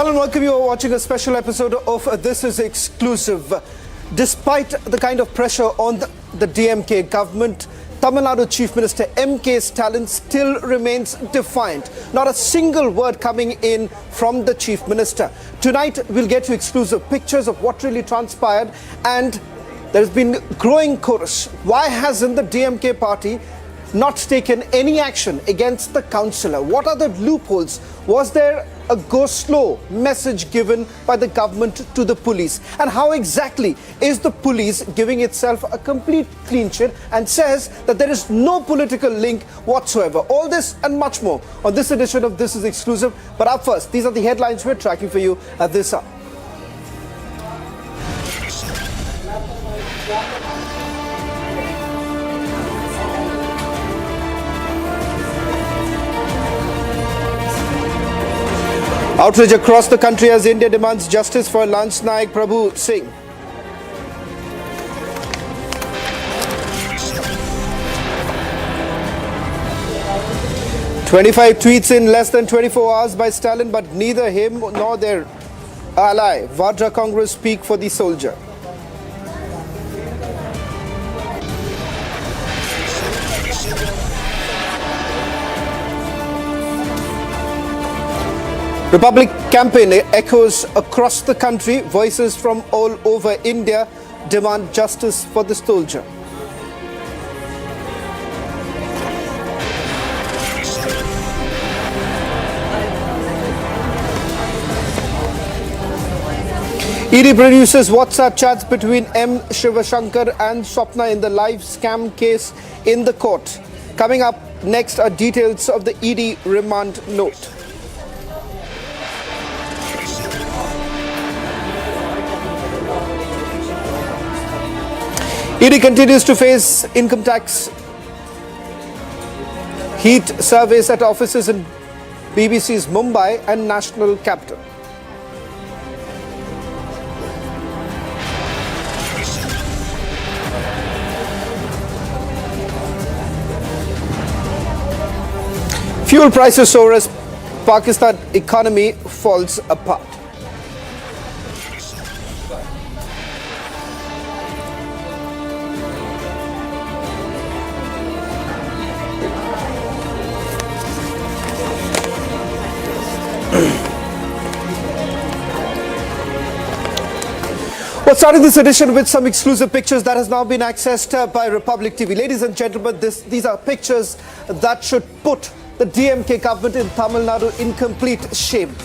Hello and welcome. You are watching a special episode of This is Exclusive. Despite the kind of pressure on the DMK government, Tamil Nadu Chief Minister M.K. Stalin still remains defiant. Not a single word coming in from the Chief Minister. Tonight, we'll get you exclusive pictures of what really transpired, and there's been growing chorus. Why hasn't the DMK party not taken any action against the councillor? What are the loopholes? Was there a go slow message given by the government to the police? And how exactly is the police giving itself a complete clean sheet and says that there is no political link whatsoever? All this and much more on this edition of This is Exclusive. But up first, these are the headlines we're tracking for you at this hour. Outrage across the country as India demands justice for Lance Naik Prabhu Singh. "25 tweets in less than 24 hours by Stalin, but neither him nor their ally Vadra Congress speak for the soldier." Republic campaign echoes across the country. Voices from all over India demand justice for the soldier. ED produces WhatsApp chats between M. Shivashankar and Swapna in the live scam case in the court. Coming up next are details of the ED remand note. ED continues to face income tax heat surveys at offices in BBC's Mumbai and national capital. Fuel prices soar as Pakistan economy falls apart. Well, starting this edition with some exclusive pictures that has now been accessed by Republic TV. Ladies and gentlemen, these are pictures that should put the DMK government in Tamil Nadu in complete shame.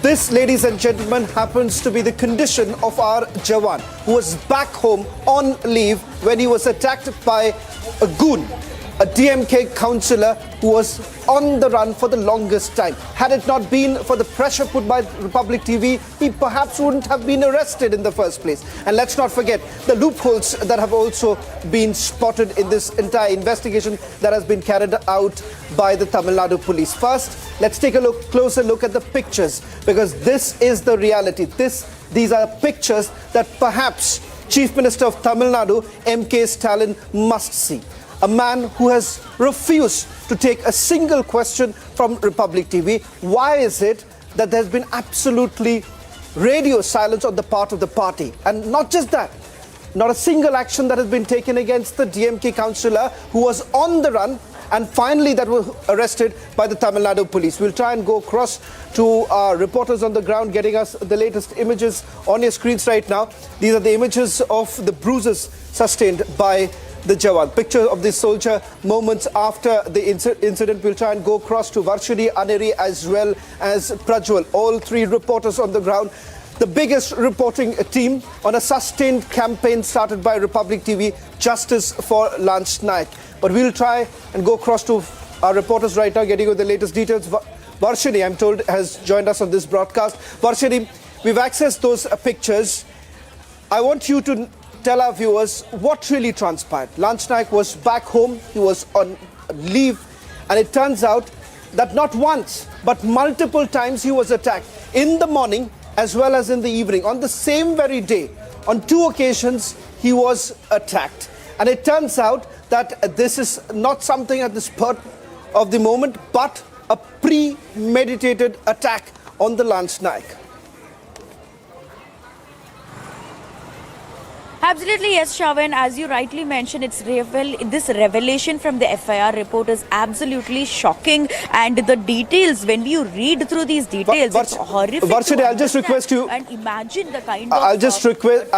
This, ladies and gentlemen, happens to be the condition of our Jawan, who was back home on leave when he was attacked by a goon, a DMK councillor who was on the run for the longest time. Had it not been for the pressure put by Republic TV, he perhaps wouldn't have been arrested in the first place. And let's not forget the loopholes that have also been spotted in this entire investigation that has been carried out by the Tamil Nadu police. First, let's take a closer look at the pictures, because this is the reality. These are pictures that perhaps Chief Minister of Tamil Nadu, M.K. Stalin, must see. A man who has refused to take a single question from Republic TV. Why is it that there's been absolutely radio silence on the part of the party? And not just that, not a single action that has been taken against the DMK councillor who was on the run and finally that was arrested by the Tamil Nadu police. We'll try and go across to our reporters on the ground getting us the latest images on your screens right now. These are the images of the bruises sustained by the Jawan. Picture of the soldier moments after the incident. We'll try and go across to Varshini, Aneri as well as Prajwal. All three reporters on the ground. The biggest reporting team on a sustained campaign started by Republic TV, Justice for Lance Naik. But we'll try and go across to our reporters right now, getting you the latest details. Varshini, I'm told, has joined us on this broadcast. Varshini, we've accessed those pictures. I want you to tell our viewers what really transpired. Lance Naik was back home, he was on leave, and it turns out that not once, but multiple times he was attacked in the morning as well as in the evening. On the same very day, on two occasions, he was attacked. And it turns out that this is not something at the spur of the moment, but a premeditated attack on the Lance Naik. Absolutely, yes, Shravan. As you rightly mentioned, this revelation from the FIR report is absolutely shocking, and the details, when you read through these details, it's horrific Varshini, to I'll just understand request you. and imagine the kind of. I'll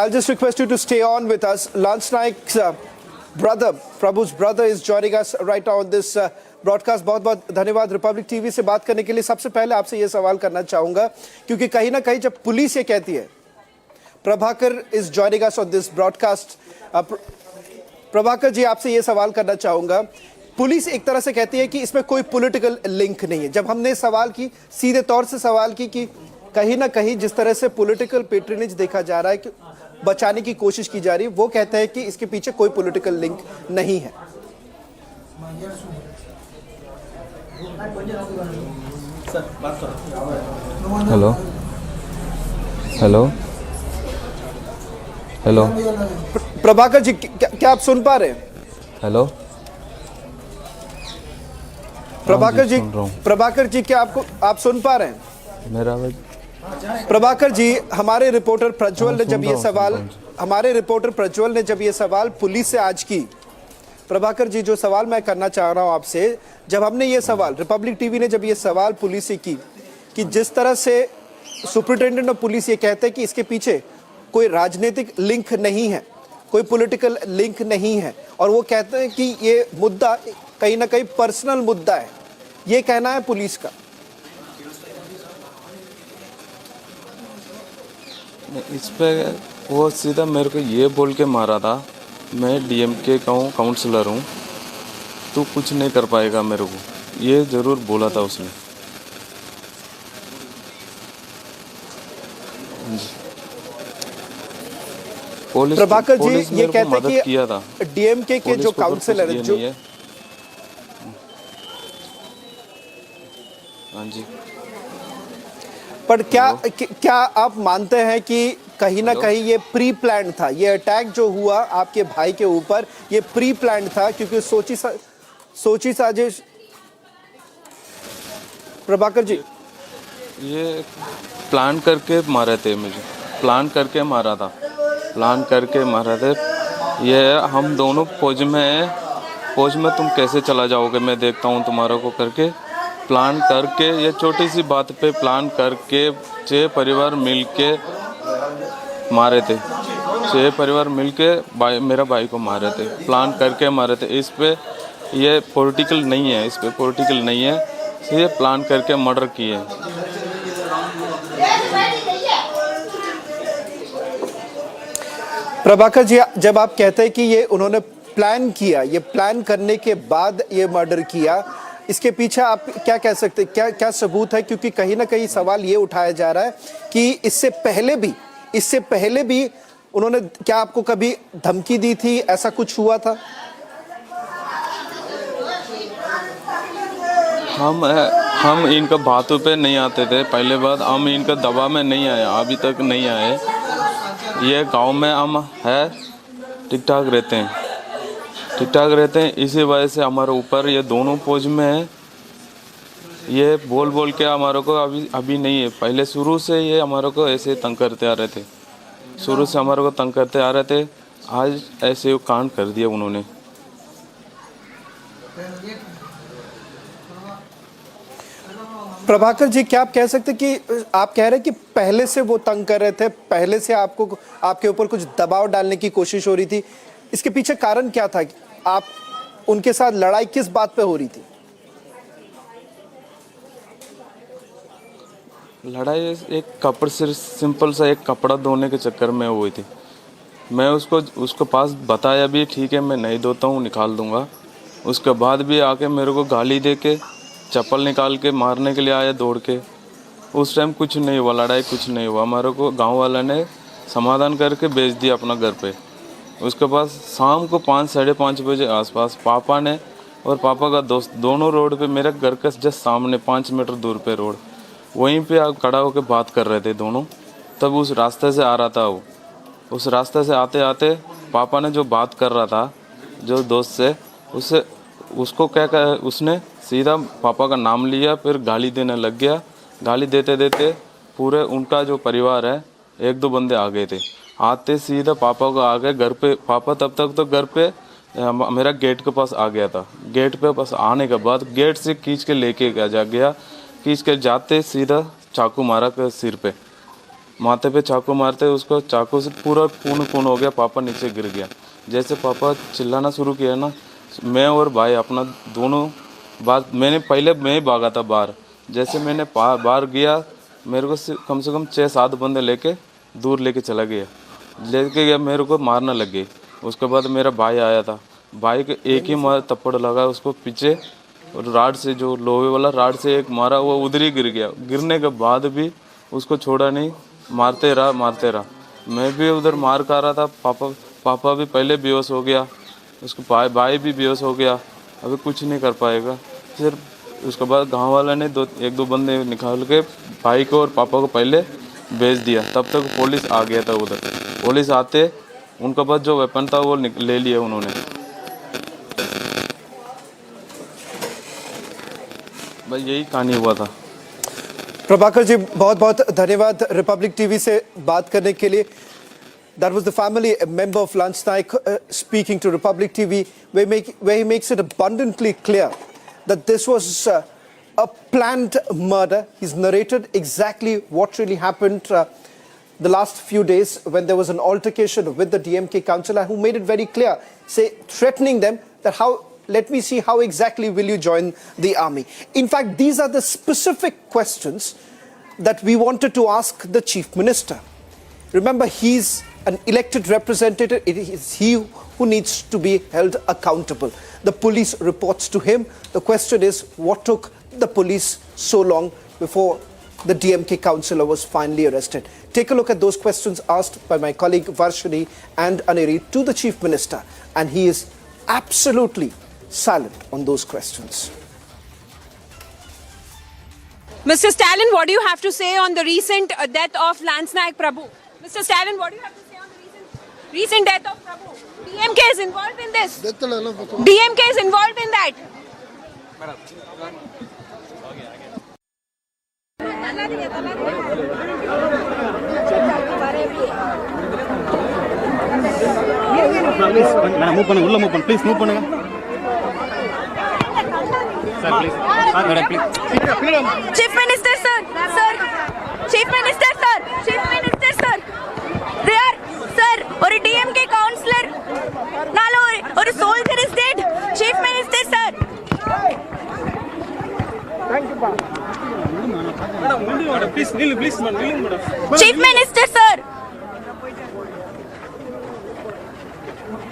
just request you to stay on with us. Lance Naik's brother, Prabhu's brother, is joining us right now on this broadcast. बहुत बहुत धन्यवाद. Republic TV से बात करने के लिए. सबसे पहले आपसे ये सवाल करना चाहूंगा, क्योंकि कहीं ना कहीं जब पुलिस ये कहती है, Prabhakar is joining us on this broadcast. Prabhakar ji, आपसे ये सवाल करना चाहूंगा. पुलिस एक तरह से कहती है कि इसमें कोई पॉलिटिकल लिंक नहीं है. जब हमने सवाल की, सीधे तौर से सवाल की कि कहीं ना कहीं जिस तरह से पॉलिटिकल पेट्रोनेज देखा जा रहा है, कि बचाने की कोशिश की जा रही है, वो कहते हैं कि इसके पीछे कोई पॉलिटिकल लिंक नहीं है. Hello hello hello Prabhakar ji, क्या आप सुन पा रहे हैं? हेलो प्रभाकर जी, क्या आप सुन पा रहे हैं मेरा आवाज? प्रभाकर जी, हमारे रिपोर्टर प्रज्वल ने जब ये सवाल पुलिस से आज की. प्रभाकर जी, जो सवाल मैं करना चाह रहा हूं आपसे, जब हमने ये सवाल, रिपब्लिक टीवी ने जब ये सवाल पुलिस से की कि जिस तरह से सुपरिटेंडेंट ऑफ पुलिस ये कहते हैं कि इसके पीछे कोई राजनीतिक लिंक नहीं है, कोई पॉलिटिकल लिंक नहीं है, और वो कहते हैं कि ये मुद्दा कहीं ना कहीं पर्सनल मुद्दा है, ये कहना है पुलिस का. इस पे वो सीधा मेरे को ये बोल के मारा था, मैं DMK का हूँ, काउंसलर हूँ, तू कुछ नहीं कर पाएगा मेरे को, ये ज़रूर बोला था उसने. प्रभाकर जी, ये कहते हैं कि DMK के जो काउंसलर है, जो हाँ जी, पर क्या आप मानते हैं कि कहीं ना कहीं ये प्री प्लान था, ये अटैक जो हुआ आपके भाई के ऊपर, ये प्री प्लान था, क्योंकि सोची साजिश. प्रभाकर जी, ये प्लान करके मारे थे, मुझे प्लान करके मारा था, प्लान करके मारा थे. ये हम दोनों फौज में तुम कैसे चला जाओगे, मैं देखता हूँ तुम्हारा को करके प्लान करके, ये छोटी सी बात पे प्लान करके 6 परिवार मिलके मारे थे. 6 परिवार मिलके मेरा भाई को मारे थे, प्लान करके मारे थे. इस पे ये पॉलिटिकल नहीं है, इस पे पॉलिटिकल नहीं है, ये प्लान करके मर्डर किए. प्रभाकर जी, जब आप कहते हैं कि ये उन्होंने प्लान किया, ये प्लान करने के बाद ये मर्डर किया, इसके पीछे आप क्या कह सकते हैं, क्या सबूत है? क्योंकि कहीं ना कहीं सवाल ये उठाया जा रहा है कि इससे पहले भी उन्होंने क्या आपको कभी धमकी दी थी, ऐसा कुछ हुआ था? हम इनका बातों पे नहीं आते थे, पहले बात हम इनका दबाव में नहीं आए, अभी तक नहीं आए. ये गांव में हम है ठीक ठाक रहते हैं, इसी वजह से हमारे ऊपर ये दोनों फौज में है. ये बोल के हमारे को अभी नहीं है, पहले शुरू से ये हमारे को ऐसे तंग करते आ रहे थे, शुरू से हमारे को तंग करते आ रहे थे. आज ऐसे कांड कर दिया उन्होंने. प्रभाकर जी, क्या आप कह सकते कि आप कह रहे हैं कि पहले से वो तंग कर रहे थे, पहले से आपके ऊपर कुछ दबाव डालने की कोशिश हो रही थी, इसके पीछे कारण क्या था? आप उनके साथ लड़ाई किस बात पे हो रही थी? लड़ाई एक कपड़े से, सिंपल सा एक कपड़ा धोने के चक्कर में हुई थी. मैं उसको पास बताया भी, ठीक है मैं नहीं धोता हूँ, निकाल दूंगा. उसके बाद भी आके मेरे को गाली दे के चप्पल निकाल के मारने के लिए आया दौड़ के. उस टाइम कुछ नहीं हुआ, लड़ाई कुछ नहीं हुआ, हमारे को गांव वाला ने समाधान करके भेज दिया अपना घर पे. उसके बाद शाम को 5 साढ़े 5 बजे आसपास पापा ने और पापा का दोस्त दोनों रोड पे, मेरे घर के जस्ट सामने 5 मीटर दूर पे रोड, वहीं पे खड़ा होकर बात कर रहे थे दोनों. तब उस रास्ते से आ रहा था वो. उस रास्ते से आते आते पापा ने जो बात कर रहा था जो दोस्त से, उसको उसने सीधा पापा का नाम लिया, फिर गाली देने लग गया. गाली देते देते पूरे उनका जो परिवार है, 1-2 बंदे आ गए थे. आते सीधा पापा को आ गए घर पे। पापा तब तक तो घर पे मेरा गेट के पास आ गया था। गेट पे पास आने के बाद गेट से खींच के लेके गया। खींच के जाते सीधा चाकू मारा सिर पे, माथे पे चाकू मारते उसको चाकू से पूरा खून हो गया। पापा नीचे गिर गया। जैसे पापा चिल्लाना शुरू किया ना, मैं और भाई अपना दोनों बात मैं ही भागा था बाहर। जैसे मैंने बाहर गया, मेरे को कम से कम 6-7 बंदे लेके दूर लेके चला गया, मेरे को मारने लग गई। उसके बाद मेरा भाई आया था, भाई के एक ही थप्पड़ लगा उसको पीछे, और राड से जो लोहे वाला राड से एक मारा, वो उधर ही गिर गया। गिरने के बाद भी उसको छोड़ा नहीं, मारते रहा। मैं भी उधर मार खा रहा था। पापा भी पहले बेहोश हो गया, उसको भाई भी बेहोश हो गया। अभी कुछ नहीं कर पाएगा। फिर उसके बाद गांव वाले ने 1-2 बंदे निकाल के भाई को और पापा को पहले भेज दिया। तब तक पुलिस आ गया था उधर। पुलिस आते उनके पास जो वेपन था वो ले लिया उन्होंने। भाई यही कहानी हुआ था। प्रभाकर जी बहुत बहुत धन्यवाद रिपब्लिक टीवी से बात करने के लिए। That was the family member of Lance Naik speaking to Republic TV, where he makes it abundantly clear that this was a planned murder. He's narrated exactly what really happened the last few days when there was an altercation with the DMK councillor who made it very clear, threatening them that let me see how exactly will you join the army. In fact, these are the specific questions that we wanted to ask the Chief Minister. Remember, he's an elected representative. It is he who needs to be held accountable. The police reports to him. The question is, what took the police so long before the DMK councillor was finally arrested? Take a look at those questions asked by my colleague Varshini and Aneri to the Chief Minister, and he is absolutely silent on those questions. Mr. Stalin, what do you have to say on the recent death of Lance Naik Prabhu? Mr. Stalin, what do you have to say on the recent death of Prabhu? DMK is involved in this. DMK is involved in that. Madam, move on, please move on. Sir, please. Madam, please. Chief Minister, sir. Chief Minister, sir. Chief Minister, sir. They are, sir, or a DMK councillor. Nalo, or a soldier is dead. Chief Minister, sir. Thank you, madam. Please, kneel, please, madam. Chief Minister, sir.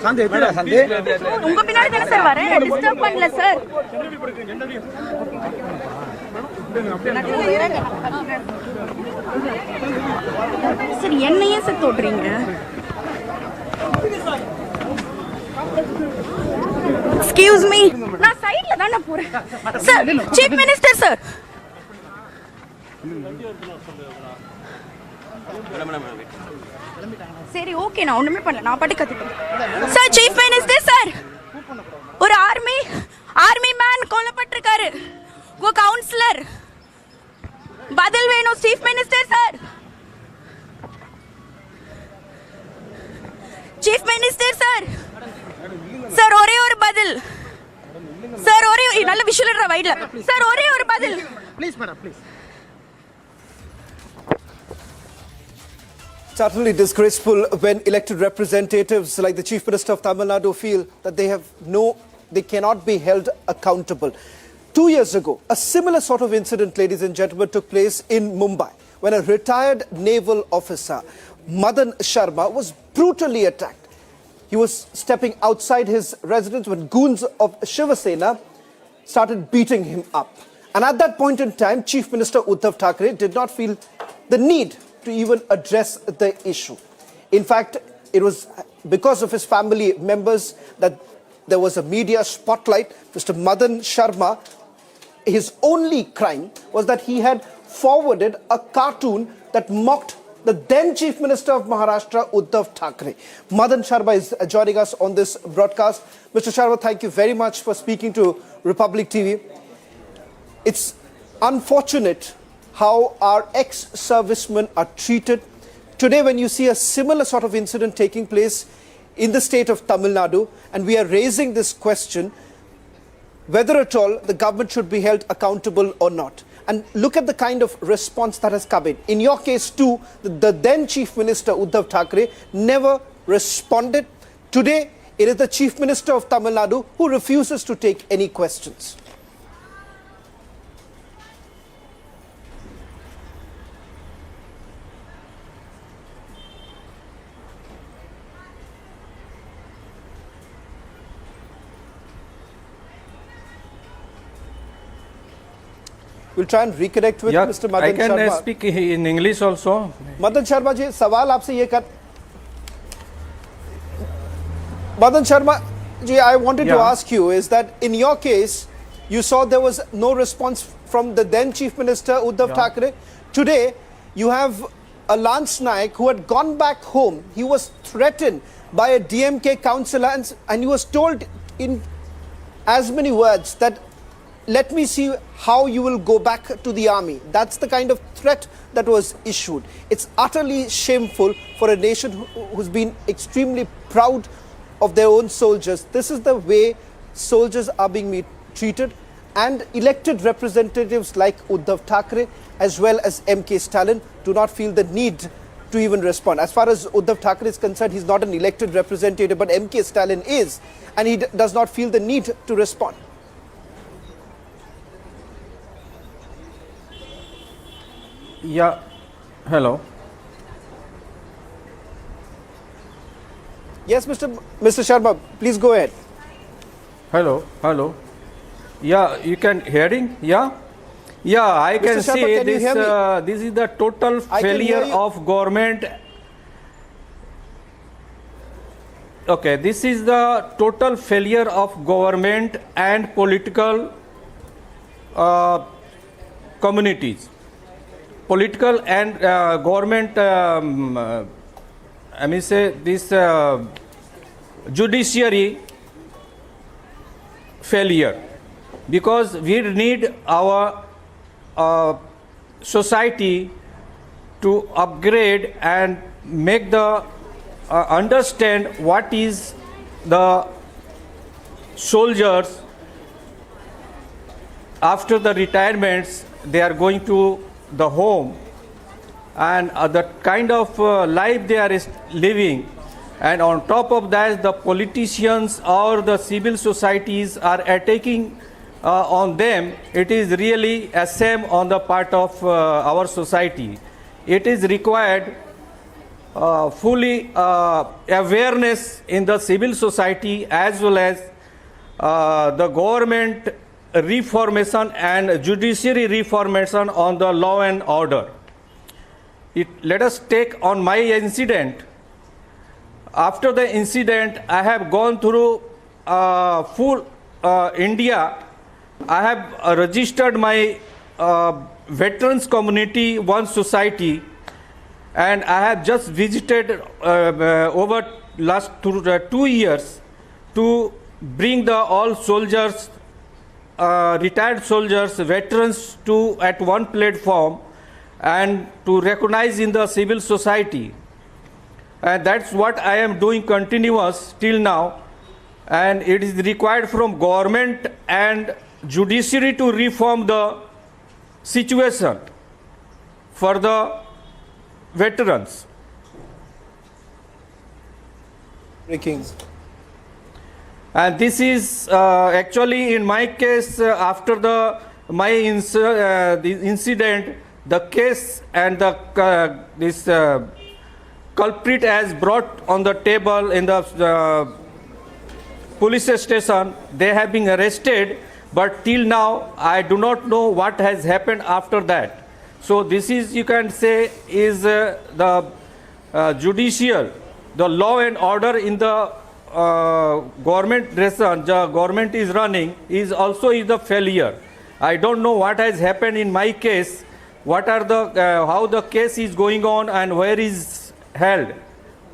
உங்க பின்னாடி தானே sir வரேன், disturb பண்ணல sir. Sir என்னையே sir தொடுறீங்க? Excuse me, நான் சைடுல தானே போறேன் சார். Chief minister sir. சரி ஓகே, நான் ஒண்ணுமே பண்ணல, நான் பாட்டு கத்திட்டேன் சார். சீஃப் மினிஸ்டர் சார், ஒரு ஆர்மி மேன் கொல்லப்பட்டிருக்காரு, உங்க கவுன்சிலர், பதில் வேணும் chief minister sir. Chief minister sir, sir ஒரே ஒரு பதில் சார், ஒரே நல்ல விஷுவல் வைட்ல சார், ஒரே ஒரு பதில் please madam, please. Certainly disgraceful when elected representatives like the Chief Minister of Tamil Nadu feel that they cannot be held accountable. 2 years ago, a similar sort of incident, ladies and gentlemen, took place in Mumbai when a retired naval officer, Madan Sharma, was brutally attacked. He was stepping outside his residence when goons of Shiva Sena started beating him up. And at that point in time, Chief Minister Uddhav Thackeray did not feel the need to even address the issue. In fact, it was because of his family members that there was a media spotlight. Mr. Madan Sharma, his only crime was that he had forwarded a cartoon that mocked the then Chief Minister of Maharashtra, Uddhav Thackeray. Madan Sharma is joining us on this broadcast. Mr. Sharma, thank you very much for speaking to Republic TV. It's unfortunate how our ex-servicemen are treated. today when you see a similar sort of incident taking place in the state of Tamil Nadu, and we are raising this question whether at all the government should be held accountable or not. And look at the kind of response that has come in. In your case too, the then Chief Minister Uddhav Thackeray never responded. Today, it is the Chief Minister of Tamil Nadu who refuses to take any questions. We'll try and reconnect with Mr. Madan I can Sharma. speak in English also. Madan Sharma ji, सवाल आपसे ये कर Madan Sharma ji, I wanted to ask you is that in your case, you saw there was no response from the then Chief Minister Uddhav Thackeray. Today, you have a Lance Naik who had gone back home. He was threatened by a DMK councillor and he was told in as many words that let me see how you will go back to the army. That's the kind of threat that was issued. It's utterly shameful for a nation who's been extremely proud of their own soldiers. This is the way soldiers are being treated, and elected representatives like Uddhav Thackeray as well as MK Stalin do not feel the need to even respond. As far as Uddhav Thackeray is concerned, he's not an elected representative, but MK Stalin is, and he does not feel the need to respond. Yeah, hello. Yes, Mr. Sharma, please go ahead. Hello. Yeah, you can hearing? Yeah, I can Mr. Sharma, see can you this. hear me? This is the total I can hear failure you. of government. Okay, this is the total failure of government and political communities. Political and government, I mean say this judiciary failure, because we need our society to upgrade and make the understand what is the soldiers after the retirements. They are going to the home, and the kind of life they are living, and on top of that the politicians or the civil societies are attacking on them. It is really a shame on the part of our society. It is required fully awareness in the civil society as well as the government reformation and judiciary reformation on the law and order. Let us take on my incident. After the incident, I have gone through full India. I have registered my veterans community one society, and I have just visited over last 2 years to bring the all soldiers, retired soldiers, veterans to at one platform and to recognize in the civil society. And that's what I am doing continuous till now. And it is required from government and judiciary to reform the situation for the veterans. Breaking. And this is actually in my case after the incident, the case and the this culprit has brought on the table in the police station. They have been arrested, but till now I do not know what has happened after that. So this is, you can say, is the judicial, the law and order in the government government is running is also is the failure. I don't know what has happened in my case, what are the how the case is going on and where is held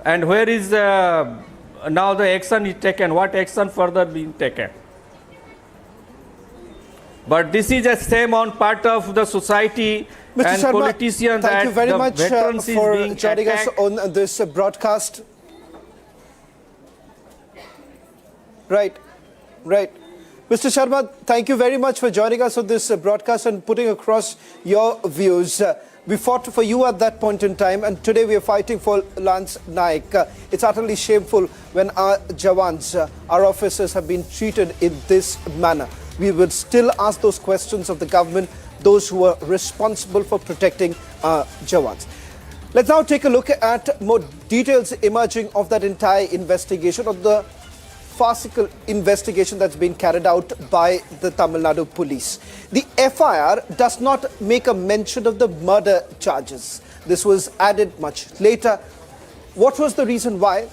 and where is now the action is taken, what action further being taken. But this is a shame on part of the society Mr. and Sharma, politicians thank that you very the much veterans is for being joining us attacked. on this broadcast. Right. Mr. Sharma, thank you very much for joining us on this broadcast and putting across your views. We fought for you at that point in time, and today we are fighting for Lance Naik. It's utterly shameful when our Jawans, our officers have been treated in this manner. We will still ask those questions of the government, those who are responsible for protecting our Jawans. Let's now take a look at more details emerging of that entire investigation, of the farcical investigation that's been carried out by the Tamil Nadu police. The FIR does not make a mention of the murder charges. This was added much later. What was the reason why?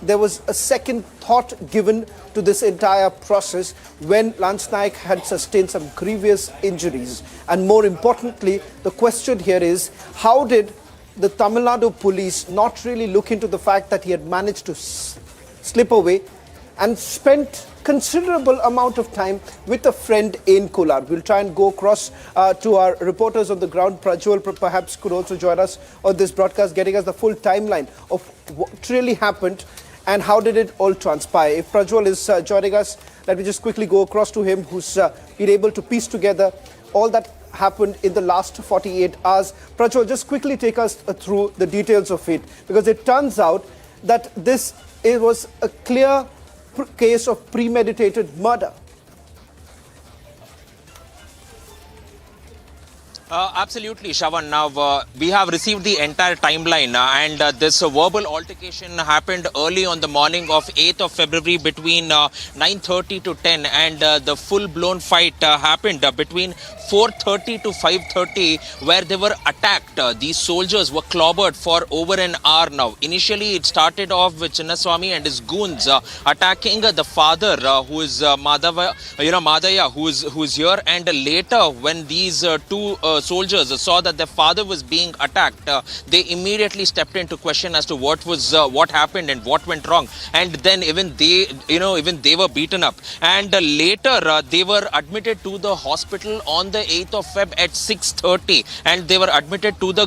There was a second thought given to this entire process when Lance Naik had sustained some grievous injuries. And more importantly, the question here is, how did the Tamil Nadu police not really look into the fact that he had managed to slip away and spent considerable amount of time with a friend in Kolar? We'll try and go across to our reporters on the ground. Prajwal perhaps could also join us on this broadcast, getting us the full timeline of what really happened and how did it all transpire. If Prajwal is joining us, let me just quickly go across to him, who's been able to piece together all that happened in the last 48 hours. Prajwal, just quickly take us through the details of it, because it turns out that it was a clear case of premeditated murder. Absolutely, Shawan. Now, we have received the entire timeline and this verbal altercation happened early on the morning of 8th of February between 9:30 to 10, and the full-blown fight happened between 4:30 to 5:30, where they were attacked. These soldiers were clobbered for over an hour now. Initially, it started off with Chinnaswamy and his goons attacking the father, who is Madaya, who is here, and later when these two soldiers saw that their father was being attacked, they immediately stepped into question as to what happened and what went wrong, and then even they were beaten up, and later they were admitted to the hospital on the 8th of Feb at 6:30, and they were admitted to the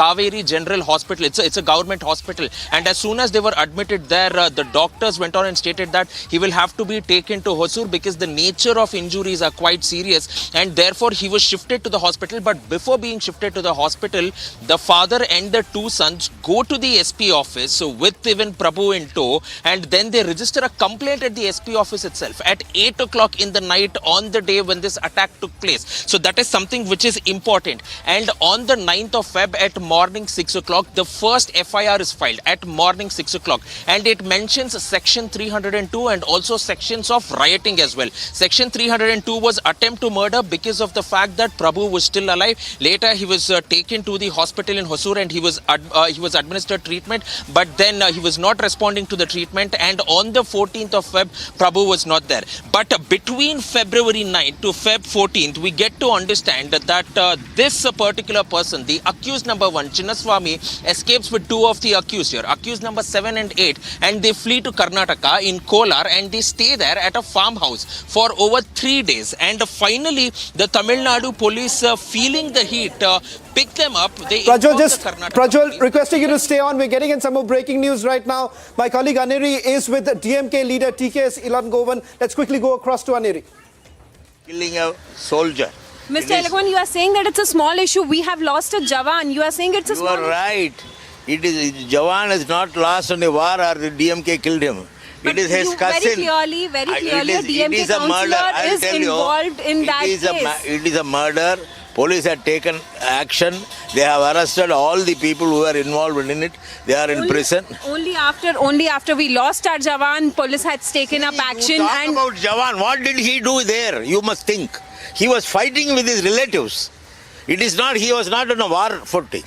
Kaveri General Hospital. It's a government hospital, and as soon as they were admitted there, the doctors went on and stated that he will have to be taken to Hosur because the nature of injuries are quite serious, and therefore he was shifted to the hospital. But before being shifted to the hospital, the father and the two sons go to the SP office with even Prabhu in tow, and then they register a complaint at the SP office itself at 8 o'clock in the night on the day when this attack took place. So that is something which is important. And on the 9th of Feb at morning 6 o'clock, the first FIR is filed at morning 6 o'clock, and it mentions section 302 and also sections of rioting as well. Section 302 was attempt to murder because of the fact that Prabhu was still alive. Later he was taken to the hospital in Hosur and he was administered treatment, but then he was not responding to the treatment, and on the 14th of Feb, Prabhu was not there. But between February 9th to Feb 14th, we get to understand that this particular person, the accused number 1, Chinnaswamy, escapes with two of the accused here, accused number 7 and 8, and they flee to Karnataka in Kolar, and they stay there at a farmhouse for over 3 days. And finally, the Tamil Nadu police, feeling the heat, pick them up. Prajwal, requesting you to stay on. We're getting in some more breaking news right now. My colleague Aneri is with DMK leader TKS Ilangovan. Let's quickly go across to Aneri. Killing a soldier. Mr. Elagwan, you are saying that it's a small issue. We have lost a Jawan. You are saying it's a small issue. You are right. It is Jawan is not lost on a war or the DMK killed him. But it is his cousin. Very clearly, a DMK councillor is involved in that case. It is a murder. Police have taken action. They have arrested all the people who are involved in it. They are in prison. Only after we lost our Jawan, police has taken up action. You talk about Jawan. What did he do there? You must think. He was fighting with his relatives. It is not. He was not on a war footing.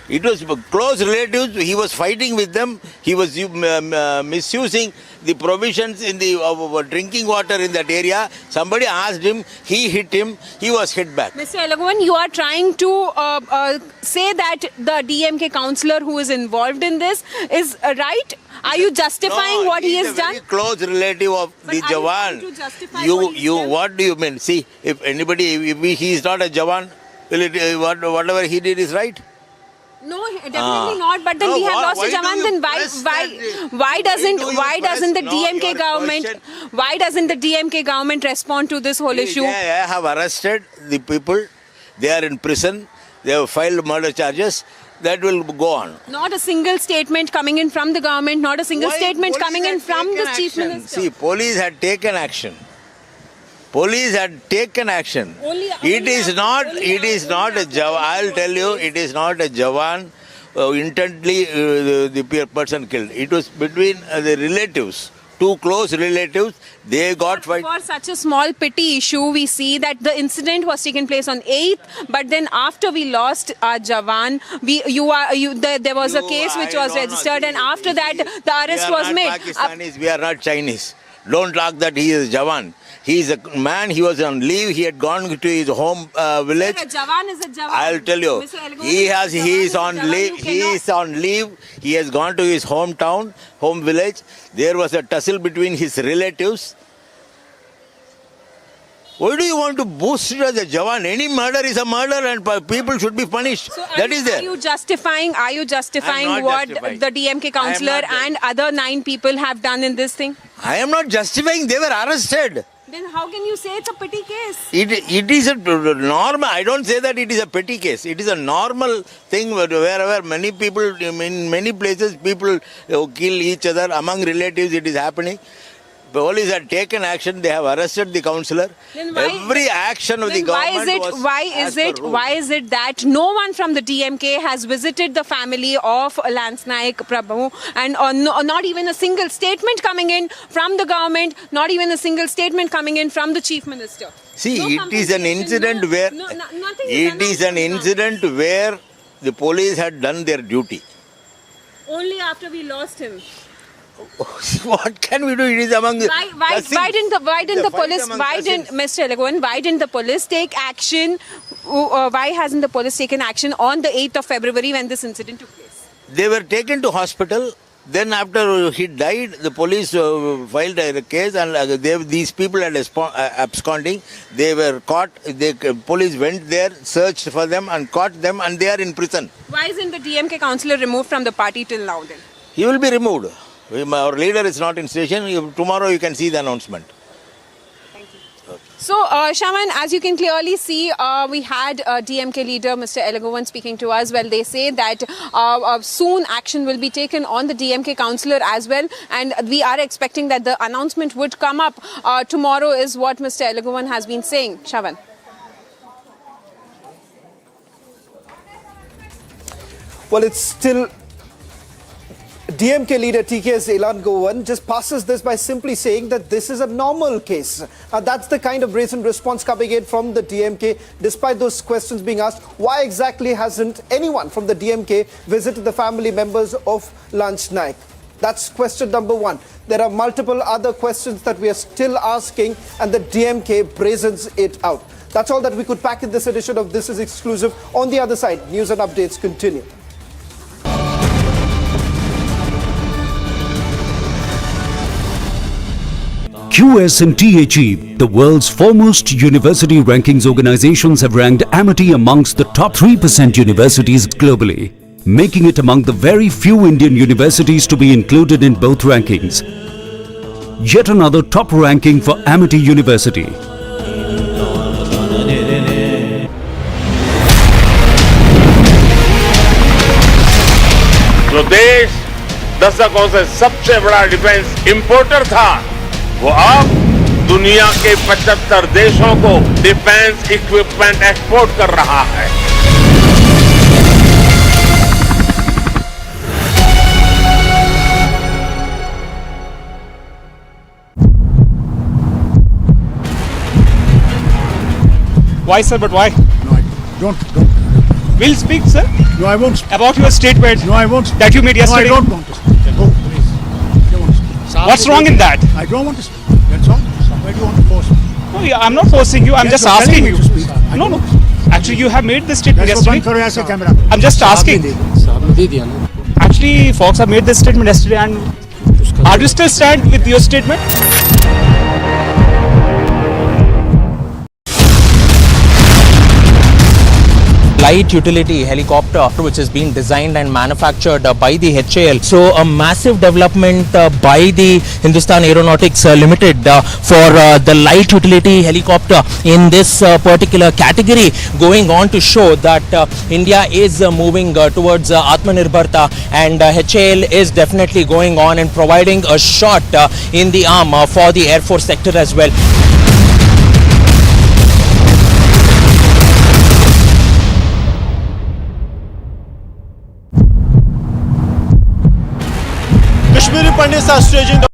It was close relatives. He was fighting with them. He was misusing the provisions in the drinking water in that area. Somebody asked him. He hit him. He was hit back. Mr. Elagwan, you are trying to say that the DMK councillor who is involved in this is right. Are you justifying what he he's has a done? very close relative of But the are you Jawan. trying to justify what he's done? What do you mean? See, if he is not a Jawan, will it, whatever he did is right? No, definitely not. But then No, we have why- lost a why do Jawan. you Then press that? why doesn't do you the press? No, DMK your government respond to this whole issue? They have arrested the people. They are in prison. They have filed murder charges. That will go on. Not a single statement coming in from the government. Not a single Why statement police coming in had from the taken chief action? minister. See, police had taken action. Police had taken action. It is not a Jawan. I'll tell you, it is not a Jawan intently the person killed. It was between the relatives, two close relatives. They got fight. For such a small petty issue, we see that the incident was taken place on 8th, but then after we lost our Jawan, there was a case which was registered, and after that, the arrest was made. Pakistanis, we are not Chinese. Don't talk that he is Jawan. He is a man, he was on leave, he had gone to his home village. A Jawan is a Jawan. I'll tell you, Mr. Elgon, he is Jawan on is a Jawan. leave, You he cannot- is on leave, he has gone to his hometown, home village. There was a tussle between his relatives. Why do you want to boost it as a Jawan? Any murder is a murder and people should be punished. So That is there. Are you justifying I'm not what justifying. the DMK councillor and other 9 people have done in this thing? I am not justifying, they were arrested. Then how can you say it's a petty case? It is a normal, I don't say that it is a petty case. It is a normal thing wherever many people, in many places, people kill each other. Among relatives, it is happening. Police have taken action. They have arrested the councillor. Then why- Every action of the Then government was why is it that no one from the DMK has visited the family of Lance Naik Prabhu, and not even a single statement coming in from the government, not even a single statement coming in from the chief minister? See, No it is an compensation, incident where nothing is it is an announced. incident where the police had done their duty. Only after we lost him. What can we do? It is among the Why didn't the police? Mr. Elgon, why didn't the police take action? Why hasn't the police taken action on the 8th of February when this incident took place? They were taken to hospital. Then after he died, the police filed a case, and these people had absconding. They were caught. Police went there, searched for them, and caught them, and they are in prison. Why isn't the DMK councillor removed from the party till now then? He will be removed. Our leader is not in station. Tomorrow you can see the announcement. So, Shaman, as you can clearly see, we had DMK leader Mr. Elgon speaking to us. Well, they say that soon action will be taken on the DMK councillor as well, and we are expecting that the announcement would come up tomorrow, is what Mr. Elgon has been saying. Shaman. Well, it's still DMK leader TK's Elangovan just passes this by simply saying that this is a normal case. That's the kind of brazen response coming in from the DMK, despite those questions being asked. Why exactly hasn't anyone from the DMK visited the family members of Lance Naik? That's question number one. There are multiple other questions that we are still asking, and the DMK brazens it out. That's all that we could pack in this edition of This Is Exclusive. On the other side, news and updates continue. QS and THE, the world's foremost university rankings organizations, have ranked Amity amongst the top 3% universities globally, making it among the very few Indian universities to be included in both rankings. Yet another top ranking for Amity University. जो देश दशकों से सबसे बड़ा defence importer था, वो अब दुनिया के 75 देशों को डिफेंस इक्विपमेंट एक्सपोर्ट कर रहा है। Why, sir? But why? No, I don't. We'll speak, sir, No, I won't speak. about your statement No, I won't speak. that you made yesterday. No, I don't want to speak. No, please. I don't want to speak. What's wrong in that? I don't want to speak. That's all. Why do you want to force me? No, I'm not forcing you. I'm Yes, just you're asking telling you. me to speak. I No, don't no. want to speak. Actually, you have made this statement That's what yesterday. I'm camera. I'm just asking. Actually, folks have made this statement yesterday, and Are you still stand with your statement? Light utility helicopter which has been designed and manufactured by the HAL. So a massive development by the Hindustan Aeronautics Limited for the light utility helicopter in this particular category, going on to show that India is moving towards Atmanirbharta, and HAL is definitely going on and providing a shot in the arm for the Air Force sector as well. Kashmiri Pandits are staging the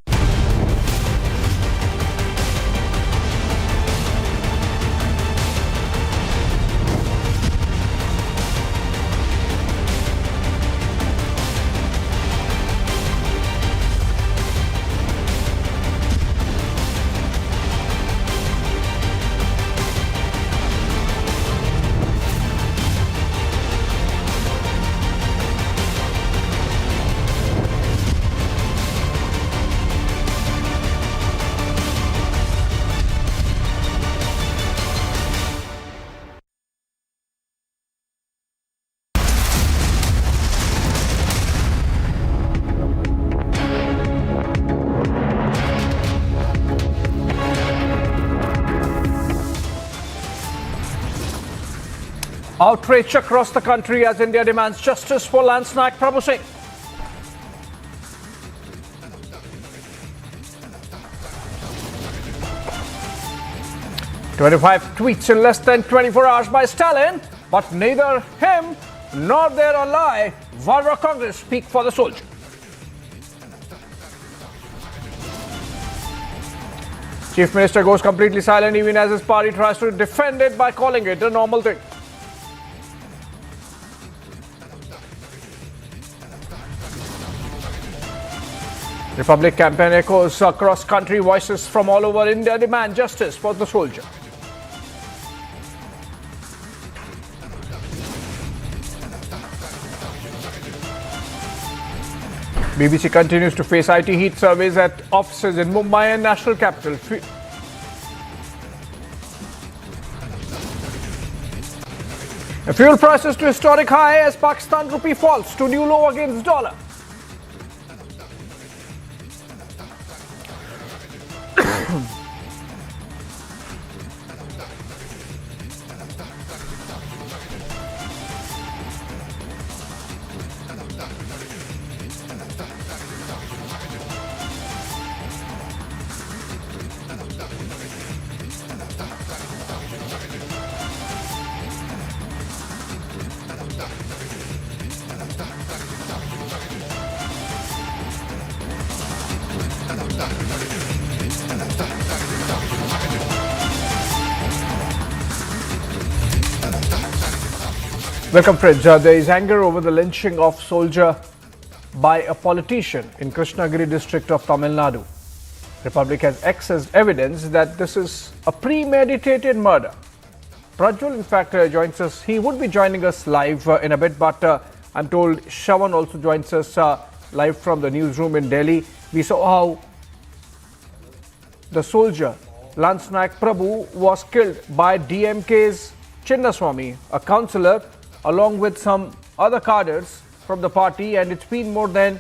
outrage across the country as India demands justice for Lance Naik Prabhu Singh. "25 tweets in less than 24 hours by Stalin, but neither him nor their ally Varwa Congress speak for the soldier." Chief Minister goes completely silent even as his party tries to defend it by calling it a normal thing. Republic campaign echoes across country. Voices from all over India demand justice for the soldier. BBC continues to face IT heat surveys at offices in Mumbai and national capital. Fuel prices to historic high as Pakistan rupee falls to new low against dollar. Welcome friends. There is anger over the lynching of soldier by a politician in Krishnagiri district of Tamil Nadu. Republic has accessed evidence that this is a premeditated murder. Prajwal in fact joins us. He would be joining us live in a bit, but I'm told Shawan also joins us live from the newsroom in Delhi. We saw how the soldier Lance Naik Prabhu was killed by DMK's Chinnaswamy, a councillor, along with some other cadres from the party, and it's been more than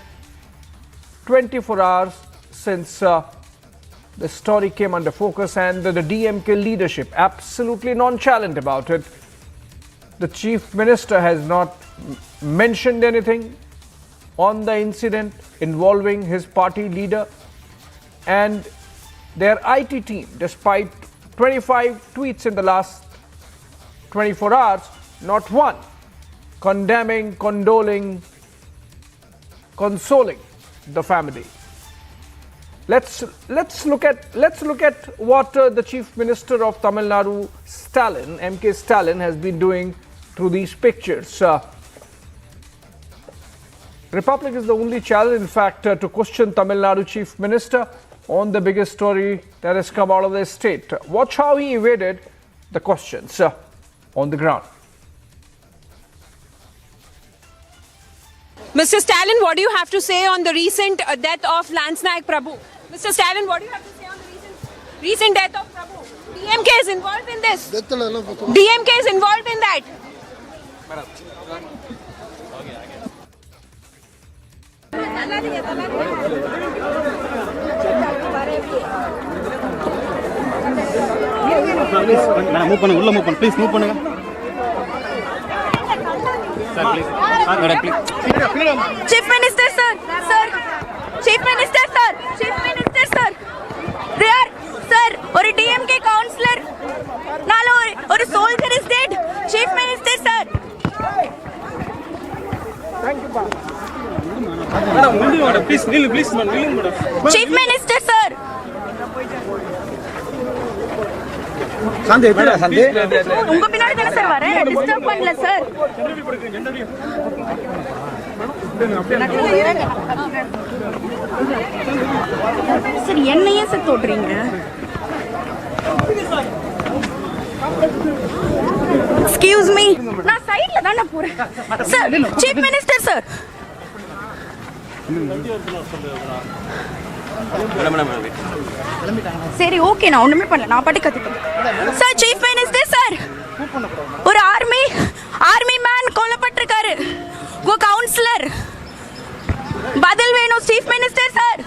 24 hours since the story came under focus, and the DMK leadership absolutely nonchalant about it. The chief minister has not mentioned anything on the incident involving his party leader, and their IT team, despite 25 tweets in the last 24 hours, not one condemning, condoling, consoling the family. Let's look at what the Chief Minister of Tamil Nadu, Stalin, MK Stalin, has been doing through these pictures. Republic is the only channel, in fact, to question Tamil Nadu Chief Minister on the biggest story that has come out of the state. Watch how he evaded the questions on the ground. Mr. Stalin, what do you have to say on the recent death of Lance Naik Prabhu? Mr. Stalin, what do you have to say on the recent death of Prabhu? DMK is involved in this. DMK is involved in that. Move பண்ணுங்க உள்ள move பண்ணு please move பண்ணுங்க sir please madam please Chief Minister sir, sir, Chief Minister sir, Chief Minister sir, they are sir, ஒரு DMK counselor, நால ஒரு soldier is dead, Chief Minister sir. Thank you madam முந்தி வாங்க please நில்லு please நில்லுங்க madam Chief Minister sir. சந்தே எதுடா சந்தே உங்க பின்னாடி தான சார் வரேன், டிஸ்டர்ப் பண்ணல சார். சார் என்னையே சார் தொடுறீங்க? எக்ஸ்கியூஸ் மீ, நான் சைடுல தான போறேன் சார். Chief minister sir. சரி ஓகே, நான் ஒண்ணுமே பண்ணல, நான் பாட்டு கத்திட்டேன் சார். சீஃப் மினிஸ்டர் சார், ஒரு ஆர்மி மேன் கொல்லப்பட்டிருக்காரு, உங்க கவுன்சிலர் பதில் வேணும் chief minister sir.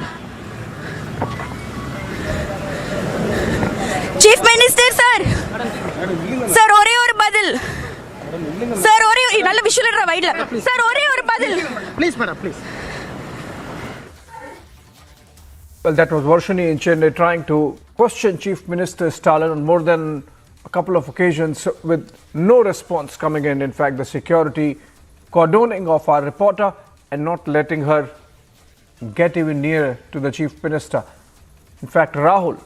Chief minister sir, sir ஒரே ஒரு பதில் சார், ஒரே நல்ல விஷயம் வைட்ல சார், ஒரே ஒரு பதில் please madam please. Well, that was Varshini in Chennai trying to question Chief Minister Stalin on more than a couple of occasions with no response coming in. In fact, the security cordoning off our reporter and not letting her get even near to the Chief Minister. In fact, Rahul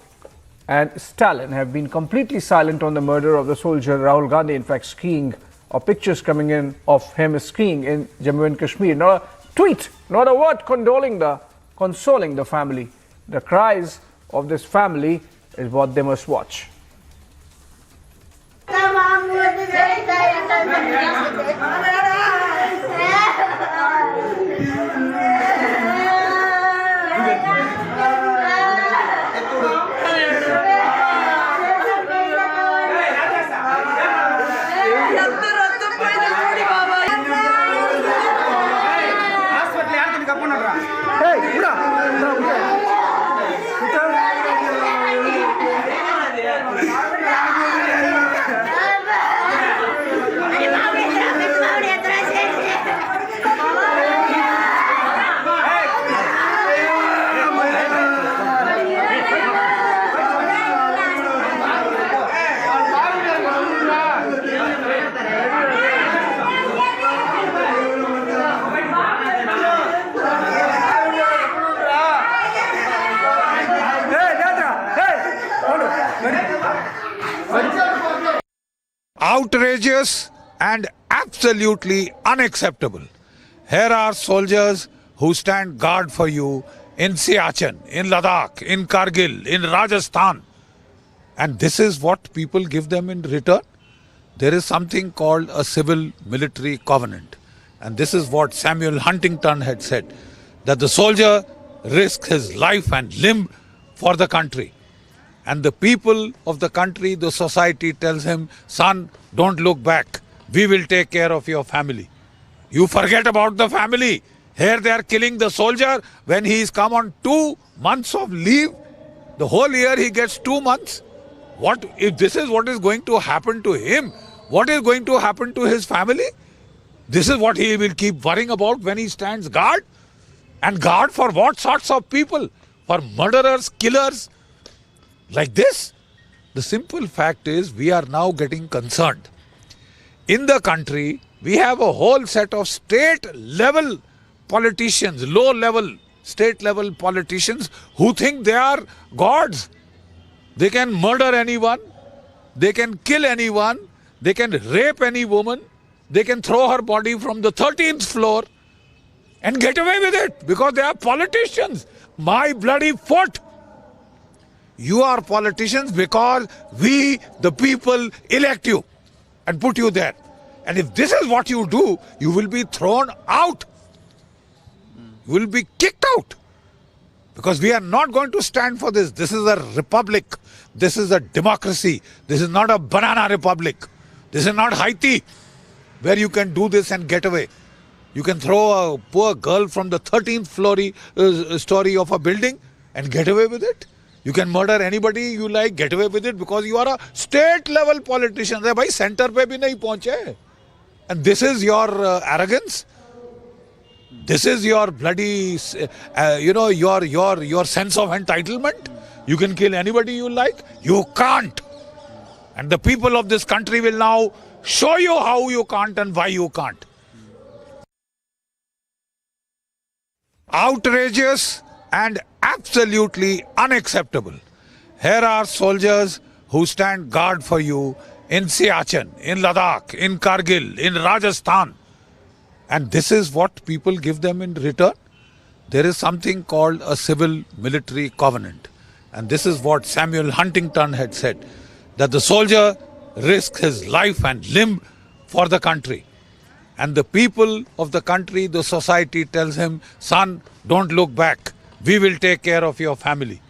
and Stalin have been completely silent on the murder of the soldier Rahul Gandhi. In fact, skiing or pictures coming in of him skiing in Jammu and Kashmir. Not a tweet, not a word consoling the family. The cries of this family is what they must watch. Outrageous and absolutely unacceptable. Here are soldiers who stand guard for you in Siachen, in Ladakh, in Kargil, in Rajasthan. And this is what people give them in return. There is something called a civil-military covenant. And this is what Samuel Huntington had said, that the soldier risks his life and limb for the country. And the people of the country, the society tells him, son, don't look back. We will take care of your family. You forget about the family. Here they are killing the soldier when he is come on 2 months of leave. The whole year he gets 2 months. What if this is what is going to happen to him? What is going to happen to his family? This is what he will keep worrying about when he stands guard. And guard for what sorts of people? For murderers, killers? Like this? The simple fact is we are now getting concerned. In the country, we have a whole set of state level politicians, low level state level politicians who think they are gods. They can murder anyone, they can kill anyone, they can rape any woman, they can throw her body from the 13th floor and get away with it because they are politicians. My bloody foot! You are politicians because we, the people, elect you and put you there. And if this is what you do, you will be thrown out. You will be kicked out. Because we are not going to stand for this. This is a republic. This is a democracy. This is not a banana republic. This is not Haiti, where you can do this and get away. You can throw a poor girl from the 13th story of a building and get away with it. You can murder anybody you like, get away with it because you are a state level politician. Bhai, center pe bhi nahi pahunche. And this is your arrogance. This is your bloody, your sense of entitlement. You can kill anybody you like. You can't. And the people of this country will now show you how you can't and why you can't. Outrageous and absolutely unacceptable. Here are soldiers who stand guard for you in Siachen, in Ladakh, in Kargil, in Rajasthan. And this is what people give them in return. There is something called a civil-military covenant. And this is what Samuel Huntington had said, that the soldier risks his life and limb for the country. And the people of the country, the society tells him, son, don't look back. We will take care of your family.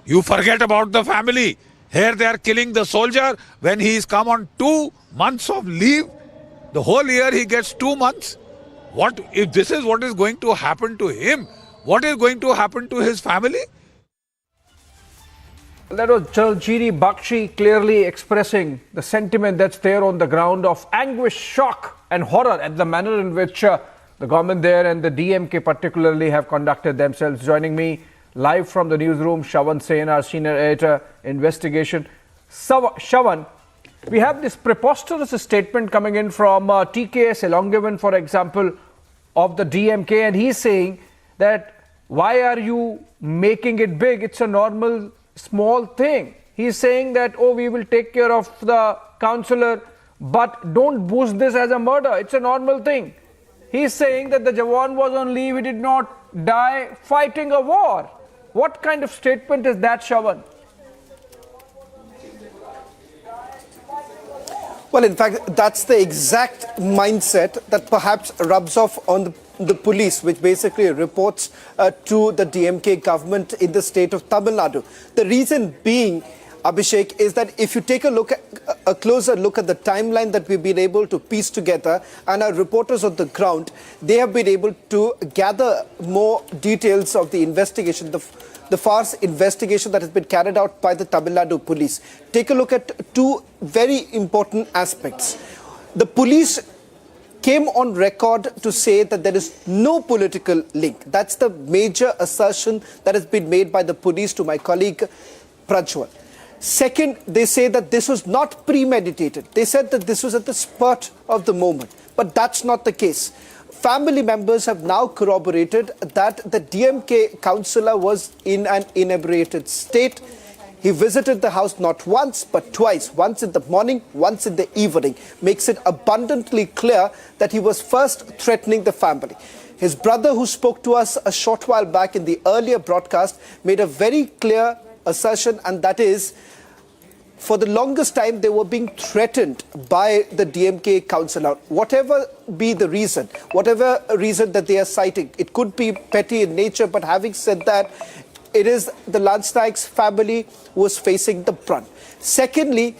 You forget about the family. Here they are killing the soldier when he is come on 2 months of leave. The whole year he gets 2 months. What if this is what is going to happen to him? What is going to happen to his family? That was Jaljeeri Bakshi clearly expressing the sentiment that's there on the ground of anguish, shock and horror at the manner in which the government there and the DMK particularly have conducted themselves. Joining me live from the newsroom, Shravan Sen, our senior editor, investigation. Shravan, we have this preposterous statement coming in from TKS Elongavan, for example, of the DMK, and he's saying that why are you making it big? It's a normal small thing. He's saying that, oh, we will take care of the councillor, but don't boost this as a murder. It's a normal thing. He's saying that the Jawan was on leave, he did not die fighting a war. What kind of statement is that, Shravan? Well, in fact, that's the exact mindset that perhaps rubs off on the police, which basically reports to the DMK government in the state of Tamil Nadu. The reason being, Abhishek, is that if you take a closer look at the timeline that we've been able to piece together, and our reporters on the ground, they have been able to gather more details of the investigation, the farce investigation that has been carried out by the Tamil Nadu police. Take a look at two very important aspects. The police came on record to say that there is no political link. That's the major assertion that has been made by the police to my colleague Prajwal. Second, they say that this was not premeditated. They said that this was at the spurt of the moment. But that's not the case. Family members have now corroborated that the DMK councillor was in an inebriated state. He visited the house not once but twice, once in the morning, once in the evening. Makes it abundantly clear that he was first threatening the family. His brother, who spoke to us a short while back in the earlier broadcast, made a very clear assertion, and that is, for the longest time, they were being threatened by the DMK councillor. Whatever be the reason, whatever reason that they are citing, it could be petty in nature, but having said that, it is the Lansnaik's family who was facing the brunt. Secondly,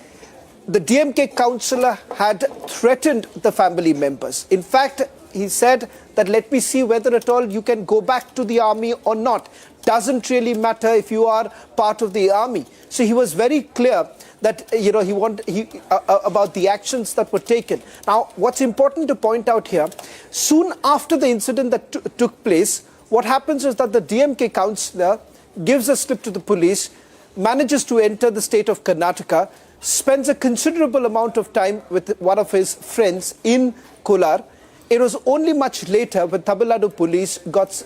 the DMK councillor had threatened the family members. In fact, he said that let me see whether at all you can go back to the army or not. Doesn't really matter if you are part of the army. So he was very clear that about the actions that were taken. Now, what's important to point out here, soon after the incident that took place, what happens is that the DMK councillor gives a slip to the police, manages to enter the state of Karnataka, spends a considerable amount of time with one of his friends in Kolar. It was only much later when Tamil Nadu police got,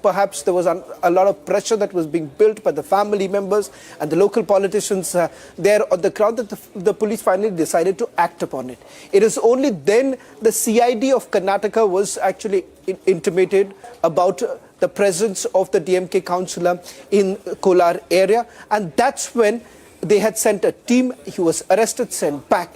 perhaps there was a lot of pressure that was being built by the family members and the local politicians there on the ground that the police finally decided to act upon it. It is only then the CID of Karnataka was actually intimated about the presence of the DMK councillor in Kolar area, and that's when they had sent a team. He was arrested, sent back.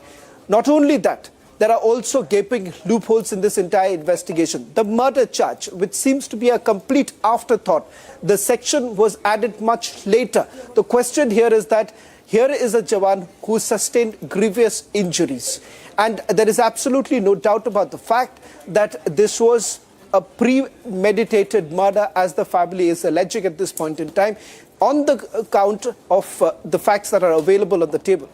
Not only that, there are also gaping loopholes in this entire investigation. The murder charge, which seems to be a complete afterthought, the section was added much later. The question here is that here is a Jawan who sustained grievous injuries. And there is absolutely no doubt about the fact that this was a premeditated murder, as the family is alleging at this point in time, on the count of the facts that are available on the table.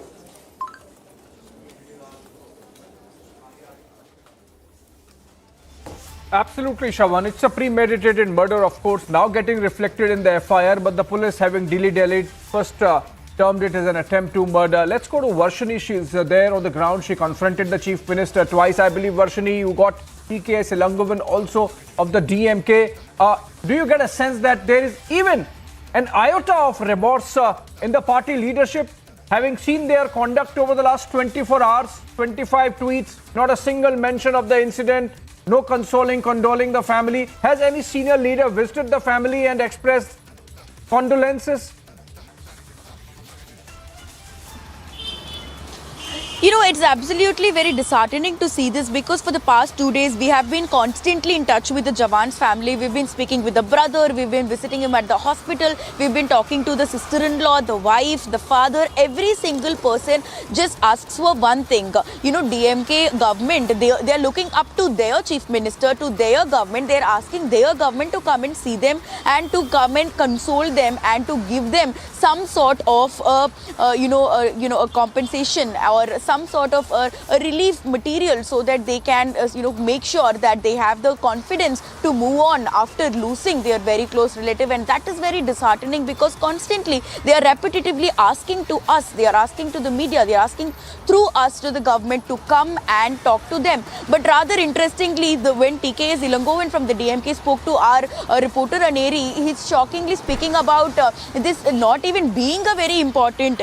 Absolutely, Shawan. It's a premeditated murder, of course, now getting reflected in the FIR, but the police having dilly-dallied, first termed it as an attempt to murder. Let's go to Varshini. She's there on the ground. She confronted the Chief Minister twice, I believe. Varshini, you got TK Silangovan also of the DMK. Do you get a sense that there is even an iota of remorse in the party leadership, having seen their conduct over the last 24 hours, 25 tweets, not a single mention of the incident, no condoling the family? Has any senior leader visited the family and expressed condolences? You know, it's absolutely very disheartening to see this, because for the past 2 days we have been constantly in touch with the Jawan's family. We've been speaking with the brother, we've been visiting him at the hospital, we've been talking to the sister-in-law, the wife, the father. Every single person just asks for one thing. You know, DMK government, they are looking up to their chief minister, to their government. They're asking their government to come and see them and to come and console them and to give them some sort of a compensation or some sort of a relief material, so that they can make sure that they have the confidence to move on after losing their very close relative. And that is very disheartening, because constantly they are repetitively asking to us, they are asking to the media, they are asking through us to the government to come and talk to them. But rather interestingly, when TK Silangovan from the DMK spoke to our reporter Aneri, he's shockingly speaking about this not even being a very important